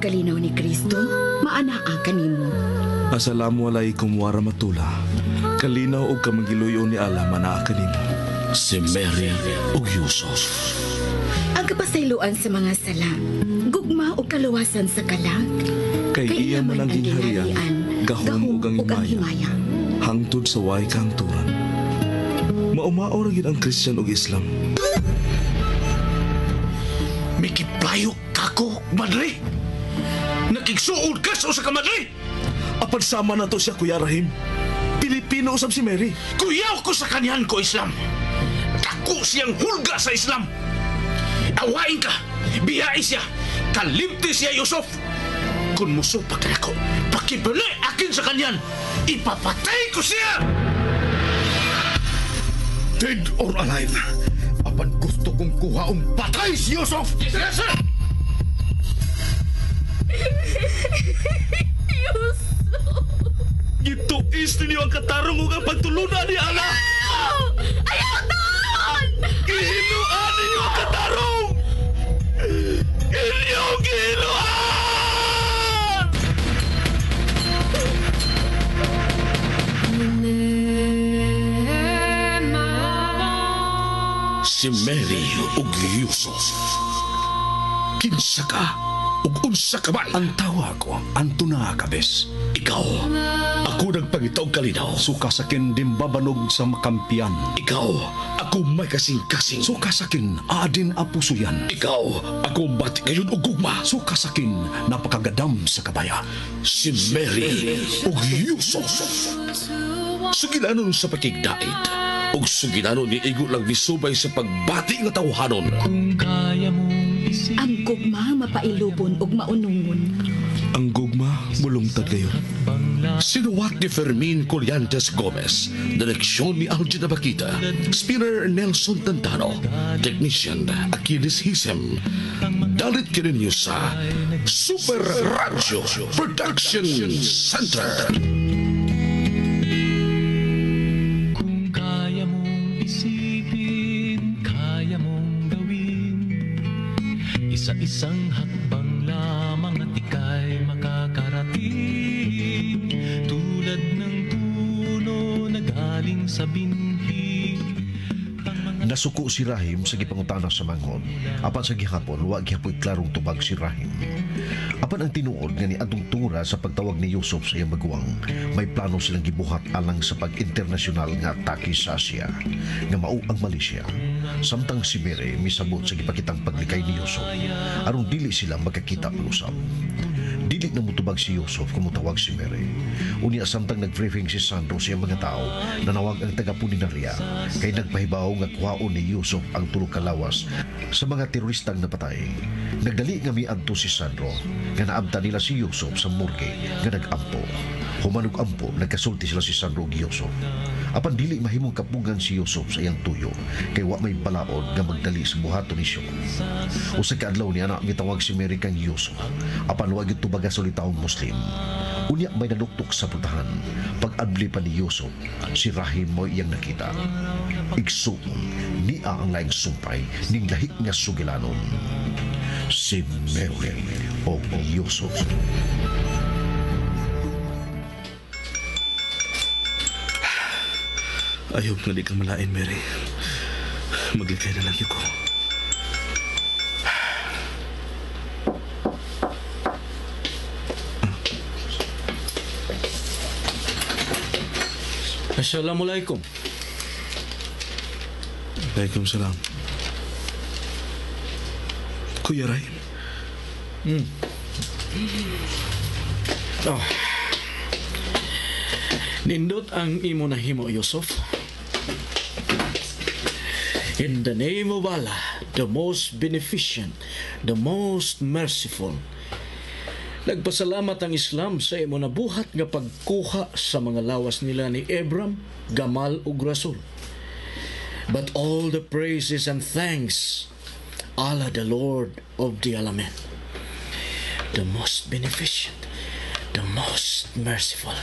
pagkalinaw ni Kristo, maanaa kanimo. Assalamualaikum warahmatullah. Kalinaw og kamangiluyo ni Allah manaa kanimo. Si Mary ug Yusuf. Ang kapasayloan sa mga sala, gugma o kaluwasan sa kalag. Kay iya man ang gingharian, gahom ug ang himaya. Hangtod sa way kahangturan. Maumao ra gid ang Christian ug Islam. Mikiplayo kako, madre. Nakigsuod ka sa usa ka madre. Apan sama na to siya, Kuya Rahim. Pilipino usab si Mary. Kuyaw ko sa kanyan ko Islam. Dako siyang hulga sa Islam. Awain ka, biyai siya, kalimti siya Yusuf. Kung musupak ka ako, pakibali akin sa kanyan, ipapatay ko siya! Dead or alive, apan gusto kong kuhaong patay si Yusuf! Yes, sir! Yusuf! Gituis ninyo ang katarong ug ang pagtulunan ni Allah. Ayaw doon! Gihinuan ninyo ang katarong! Inyong gihinuan! Si Mary ug Yusuf. Kinsa ka ug unsa ka man? Ang tawa ko, Antuna Kabes. Ikaw, ako nagpangitaw kalinaw. Suka sakin dimbabanog sa makampiyan. Ikaw, ako may kasing-kasing. Suka sakin adin apuso yan. Ikaw, ako bati kayon og gugma. Suka sakin napakagadam sa kabaya. Si Mary ug Yusuf. Sugilanon sa pakigdait. Ug sugilanon ni igo lang misubay sa pagbati nga tawhanon. Ang gugma mapailubon ug maunungon. Ang gugma mulungtad kayo. Sinuwat ni Fermin Colliantes Gomez, direksyon ni Algina Bakita, spinner Nelson Tantano, technician Achilles Hisem. Dalit kininyo sa Super Radio Production Center. Isa-isang hakbang lamang at ika'y makakarating, tulad ng puno na galing sa binhi. Nasuko si Rahim sa gipangutana sa manghod. Apan sa gihapon, wa gihapoy klarong tubag si Rahim. Apan ang tinuod nga ni adtong tura sa pagtawag ni Yusuf sa iyang maguwang, may plano silang gibuhat alang sa pag-internasyonal nga atake sa Asia, nga mao ang Malaysia. Samtang si Mary misabot sa gipakitang paglikay ni Yusuf, aron dili sila magkakita ulusab. Dili na mutubag si Yusuf kung mutawag si Mary. Unya samtang nag-briefing si Sandro sa mga tao, nanawag ang taga-Puninarya kay nagpahibaw nga kuhaon ni Yusuf ang tulo ka lawas sa mga teroristang napatay. Nagdali nga miadto si Sandro nga naabta nila si Yusuf sa morgue nga nag-ampo. Humanog ampo, nagkasulti sila si Sandro ug Yusuf. Apan dili mahimong kapungan si Yusuf sa iyang tuyo kay wa may balaod nga magdali sa buhaton ni Yusuf. Usa ka adlaw ni anak mitawag si Mary kang Yusuf. Apan wa gyud tubaga sa taong Muslim. Unya may naduktok sa putahan. Pag-adli pa ni Yusuf, si Rahim mo iyang nakita. Igsuon, niya ang laing sumpay ning lahi nga sugilanon. Si Mary o Yusuf. Ayaw nga di ka malain, Mary. Maglikay na lang ko. Assalamualaikum. Waalaikumsalam. Kuya Rahim. Oh. Nindot ang imo nahimo, Yusuf. In the name of Allah, the most beneficent, the most merciful. Nagpasalamat ang Islam sa imo nabuhat nga pagkuha sa mga lawas nila ni Abram, Gamal ug Rasul. But all the praises and thanks, Allah the Lord of the Alamin, the most beneficent, the most merciful,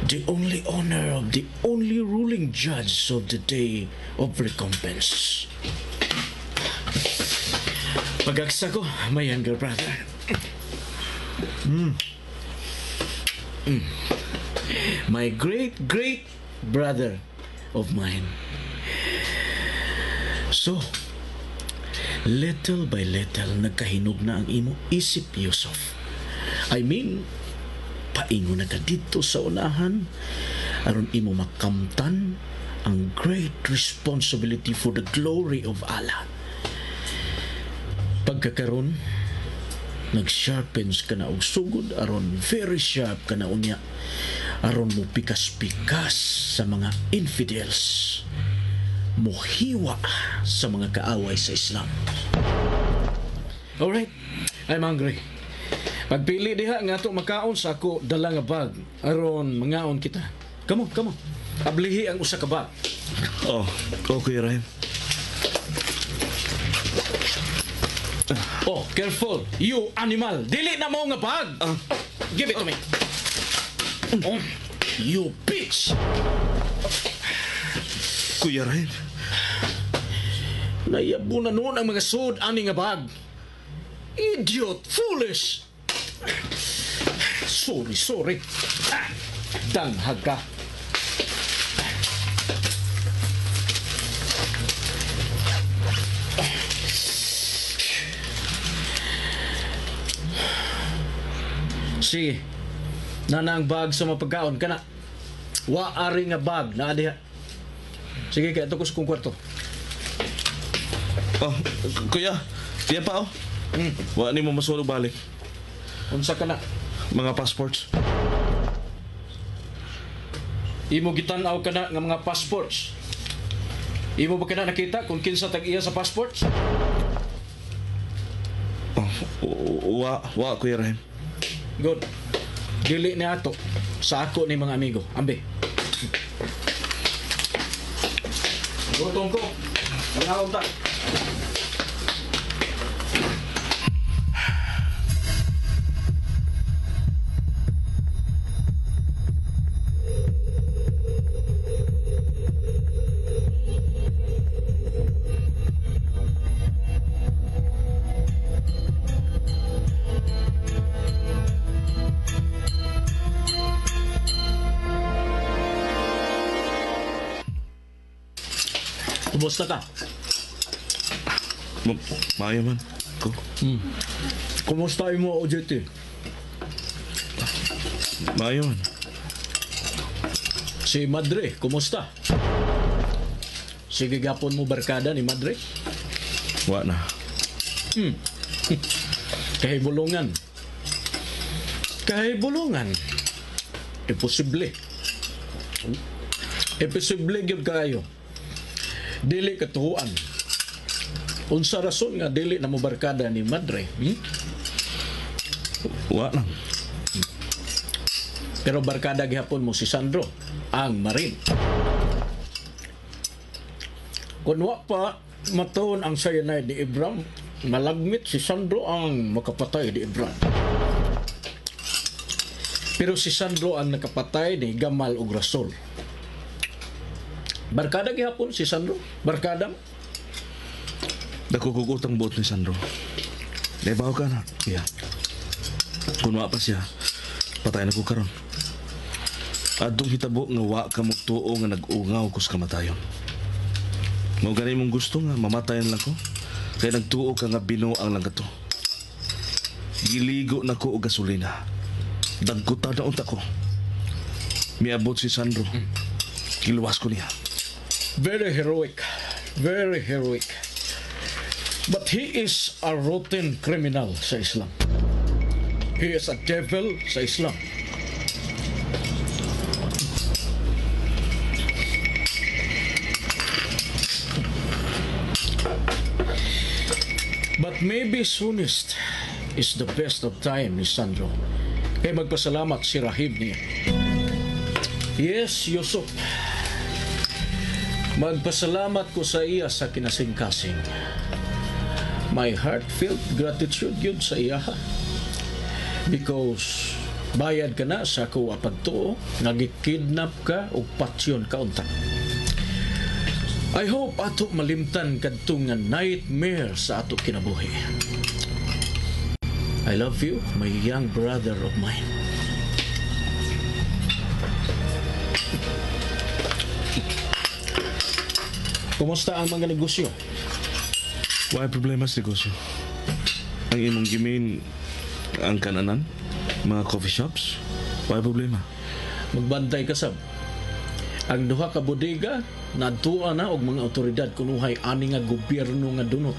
the only honor of the only ruling judge of the day of recompense. Pagaksa ko, my younger brother. My great brother of mine. So, little by little, nagkahinog na ang imo isip, Yusuf. I mean, paingo na ka dito sa unahan, aron imo makamtan ang great responsibility for the glory of Allah. Pagkakaroon, nag-sharpens ka na og sugod, aron very sharp ka na unya, aron mo pikas-pikas sa mga infidels, mohiwa sa mga kaaway sa Islam. Alright, I'm hungry. Pagpili diha nga to makaon sa ako dala nga bag aron mangaon kita. Come on. Ablihi ang usa ka bag. Oh, okay, Rahim. Oh, careful, you animal. Dili na mo nga bag. Give it to me. Oh, you bitch. Kuya Rahim. Nayabo na noon ang mga sud ani nga bag. Idiot, foolish. Sorry. Danghag ka. Sige, nana ang bag sa mapagkaon ka na. Waari nga bag na adiha. Sige, kaya ito ko sa kong kwarto. Oh, kuya, diyan pa oh. Wa ni mo masulog balik. Unsa ka na? Mga passports. Imo gitan-aw ka na nga mga passports. Imo ba ka na nakita kung kinsa tag-iya sa passports? Oh, wa Kuya Rahim. Good. Dili ni ato sa ako ni mga amigo. Ambe. Gutong ko. Mangaon ta. Kumusta ka? Maayo man. Ko. Kumusta mo, OJT? Maayo man. Si Madre, kumusta? Sige gapon mo barkada ni Madre? Wa na. Kahibulungan. Imposible. Imposible gyud kayo. Dili katuhuan. Unsa rason nga dili na mo barkada ni Madre? Wa lang. Pero barkada gihapon mo si Sandro, ang Marin. Kung wa pa matuon ang cyanide ni Ibram, malagmit si Sandro ang makapatay ni Ibram. Pero si Sandro ang nakapatay ni Gamal ug Rasul. Barkada gihapon si Sandro? Barkada mo? Nakukukutang buot ni Sandro. Naibaw ka na, kuya. Kung wa pa siya, patay na ko karon. Adtong hitabo nga wa ka mo tuo nga nag-ungaw ko sa kamatayon. Mao gani mong gusto nga mamatayan lang ko. Kaya nagtuo ka nga binuang lang kato. Giligo na ko og gasolina. Dagkuta na unta ko. Miabot si Sandro. Kiluwas ko niya. Very heroic. Very heroic. But he is a rotten criminal sa Islam. He is a devil sa Islam. But maybe soonest is the best of time ni Sandro. Kaya magpasalamat si Rahib niya. Yes, Yusuf. Magpasalamat ko sa iya sa kinasing-kasing. My heartfelt gratitude yun sa iya. Because bayad ka na sa ako apagtuo, nagikidnap ka o patsyon ka unta. I hope ato malimtan kadto nga nightmare sa ato kinabuhi. I love you, my young brother of mine. Kumusta ang mga negosyo? Why problema sa negosyo? Ang imong gimin ang kananan, mga coffee shops, why problema? Magbantay ka sab. Ang duha ka bodega nadtuan na og mga otoridad kunuhay ani nga gobyerno nga dunot.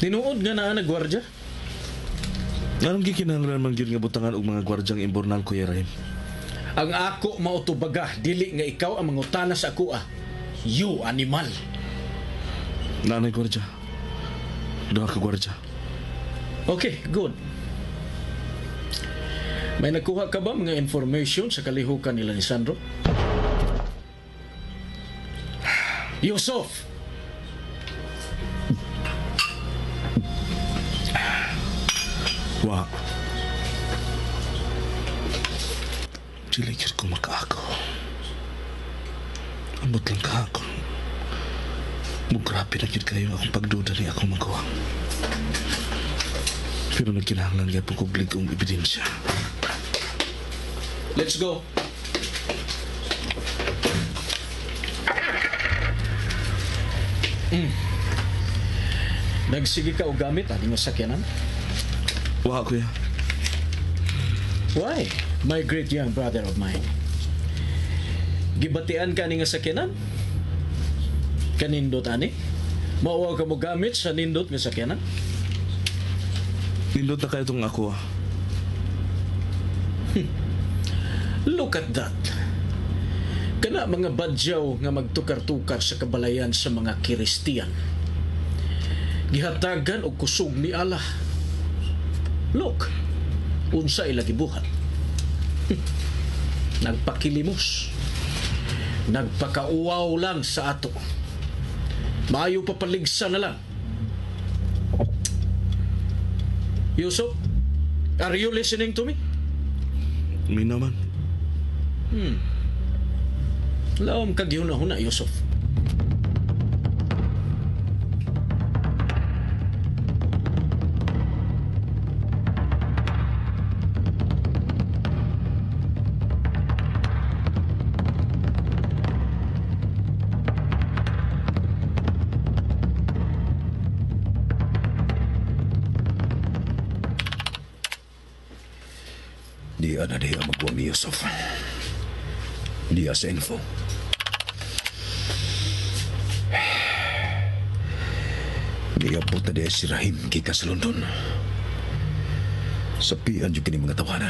Tinuod nga naa nagwardya. Anong gikinahanglan man gyud nga butangan og mga gwardyang imbornal, Kuya Rahim? Ang ako mautubaga dili nga ikaw ang mangutana sa ako ah. You animal. Nanay gwardya. Duha ka gwardya. Okay, good. May nakuha ka ba mga information sa kalihukan nila ni Sandro? Yusuf! Wa. Dili gyud ko makaako. Ambot lang ka ako. Mugrabe na gyud kayo akong pagduda ni akong magawa. Pero nagkinahanglan gyud po kog ligong ebidensya. Let's go. Nagsige ka o gamit aning sakyanan? Wa, Kuya. Why? My great young brother of mine. Gibatian ka ni nga sakyanan? Kanindot ani? Mauwaw ka mo gamit sa nindot nga sakyanan? Nindot na kayo itong ako. Look at that. Kana mga badyaw nga magtukar-tukar sa kabalayan sa mga Kiristiyan. Gihatagan og kusog ni Allah. Look, unsa ila gibuhat. Nagpakilimos. Nagpakauwaw lang sa ato. Maayo papaligsa na lang. Yusuf, are you listening to me? May naman. Laom kag huna-huna, Yusuf. Di ana diha magbuwang ni Yusuf. Diya sa info. Diya po ta si Rahim kika sa London. Sapian yung kini mga tawana.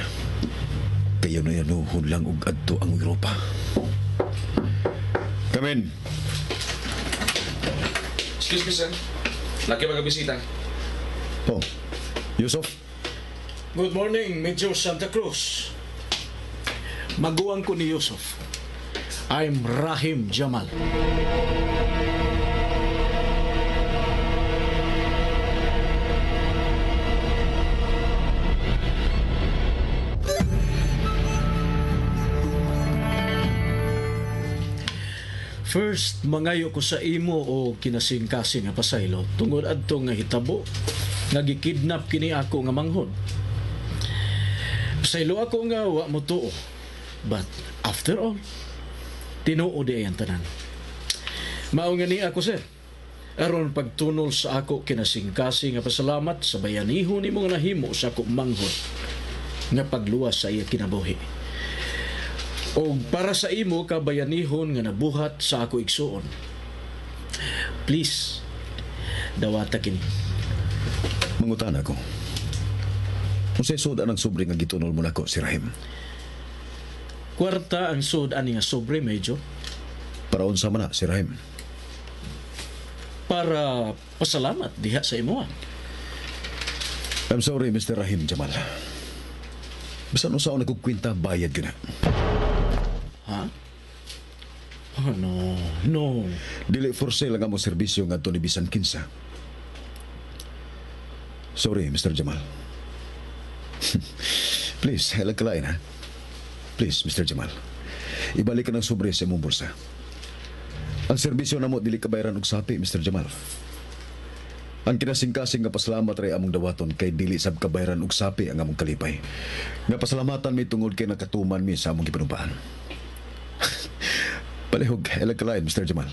Kayo na yan lang og adto ang Europa. Come in. Excuse me, sir. Laki mga bisita. Oh, Yusuf. Good morning, Major Santa Cruz. Maguwang ko ni Yusuf. I'm Rahim Jamal. First, mangayo ko sa imo o kinasing-kasing nga pasaylo tungod adto nga hitabo nga gikidnap kini ako nga manghod. Pasaylo ako nga wa mo tuo. But after all, tinuo di ang tanan. Mao nga ni ako, sir. Aron pagtunol sa ako kinasing-kasing nga pasalamat sa bayaniho nimo nga nahimo sa ako manghod nga pagluwas sa iya kinabuhi. O para sa imo kabayanihon nga nabuhat sa ako igsuon. Please, dawata kini. Mangutan ako. Unsay suda ng sobre nga gitunol mo nako si Rahim? Kwarta ang sud ani nga sobre, Medyo, Para unsa man na si Rahim? para pasalamat diha sa imo. I'm sorry, Mr. Rahim Jamal. Bisan unsa ako nagkukwinta, bayad yun na. Ha? Oh, no. Dili for sale ang among serbisyo nga ni bisan kinsa. Sorry, Mr. Jamal. Please, halag ka lain, ha? Please, Mr. Jamal. Ibalik ka ng sobre sa imong bulsa. Ang serbisyo namo dili kabayaran og sapi, Mr. Jamal. Ang kinasingkasing nga pasalamat ray among dawaton kay dili sab kabayaran og sapi ang among kalipay. Nga pasalamatan mi tungod kay nakatuman mi sa among gipanubaan. Palihog, elag kalain, Mr. Jamal.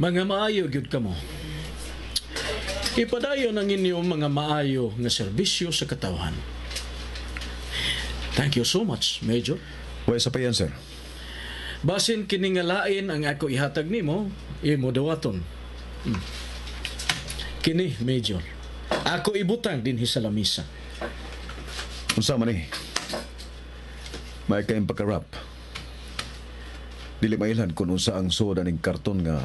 Mga maayo gyud kamo. Ipadayon ang inyong mga maayo nga serbisyo sa katawhan. Thank you so much, Major. Way sa pa yan, sir. Basin kiningalain ang ako ihatag nimo, imo dawaton. Kini, Major. Ako ibutang dinhi sa lamisa. Unsa man ni? May kayong pagka-rap. Dili mailhan kung unsa ang soda ning karton nga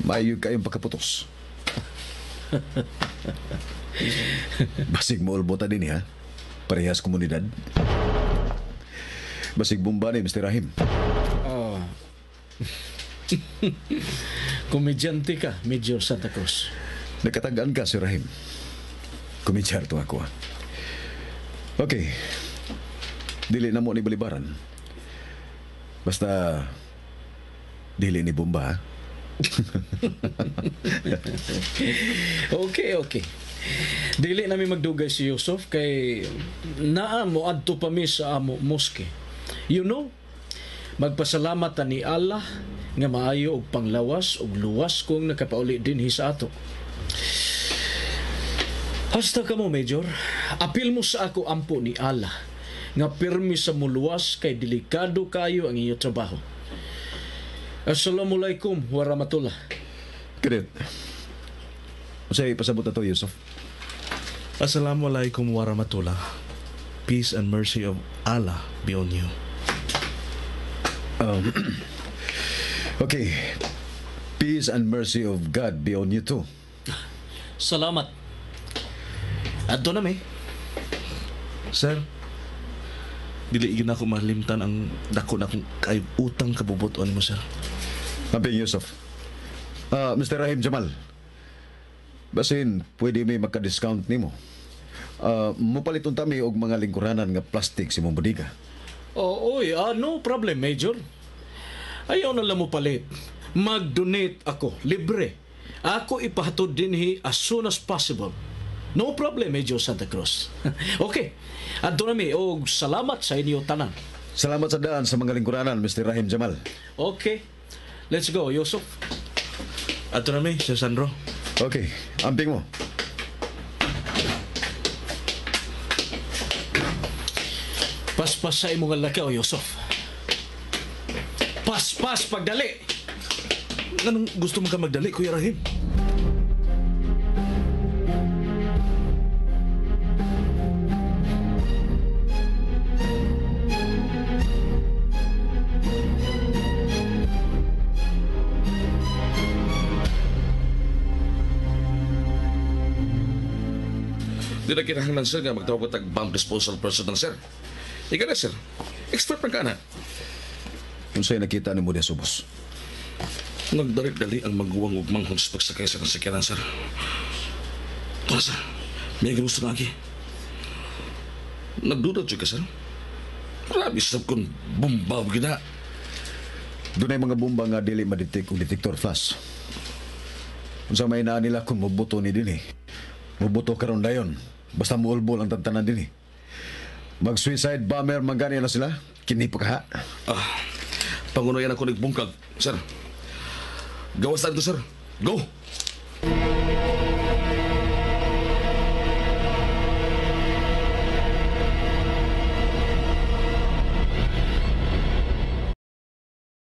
maayo kayong pagkaputos. Basig mo ulbota din ha? Parehas komunidad. Basig bomba ni Mr. Rahim. Komedyante ka, Major Santa Cruz. Nakatagaan ka, Sir Rahim. Kumidyar to ako. Okay. Dili na mo ni balibaran. Basta dili ni bomba, ha? Okay. Dili namin magdugay si Yusuf kay naa mo adto pa mi sa amo moske. You know, magpasalamat ni Allah nga maayo og panglawas og luwas kung nakapauli dinhi sa ato. Hasta ka mo, Major. Apil mo sa ako ampo ni Allah nga pirmi sa muluwas kay delikado kayo ang iyong trabaho. Assalamualaikum warahmatullah. Kadit. Usay pasabot na to, Yusuf. Assalamualaikum warahmatullah. Peace and mercy of Allah be on you. Okay. Peace and mercy of God be on you too. Salamat. Adto na may. Sir, dili gyud ako malimtan ang dako na kong kay utang kabubuton mo, sir. Amping Yusuf. Mr. Rahim Jamal. Basin, pwede may magka-discount nimo. Mupalit unta mi og mga lingkuranan nga plastic si mong bodega. No problem, Major. Ayaw na lang mo palit. Mag-donate ako, libre. Ako ipahatod dinhi as soon as possible. No problem, Major Santa Cruz. Okay, adto na mi og salamat sa inyo tanan. Salamat sa daan sa mga lingkuranan, Mr. Rahim Jamal. Okay, let's go, Yusuf. Ato na may, Sir Sandro. Okay, amping mo. Paspas sa imong lakaw, Yusuf. Paspas pagdali. Anong gusto mo ka magdali, Kuya Rahim? Di na kinahanglan, sir, nga magtawag ko tag-bomb disposal person ng sir. Ika na, sir. Expert man ka na. Kung sa'yo nakita ni mo de subos. Nagdarik-dali ang magguwang ug manghod sa pagsakay sa nasakyanan, sir. Tara, sir. May gusto nga aki. Nagduda dyan ka, sir. Grabe sab kung bomba o gina. Doon ay mga bomba nga dili madetect og detector flash. Kung sa may naan nila kung mabuto ni din Mubuto karon dayon. Basta muulbol ang tantanan din Mag-suicide bomber mangani na sila. Kini pa ka. Pangunoyan ako nagbungkag, sir. Gawas na ito, sir. Go!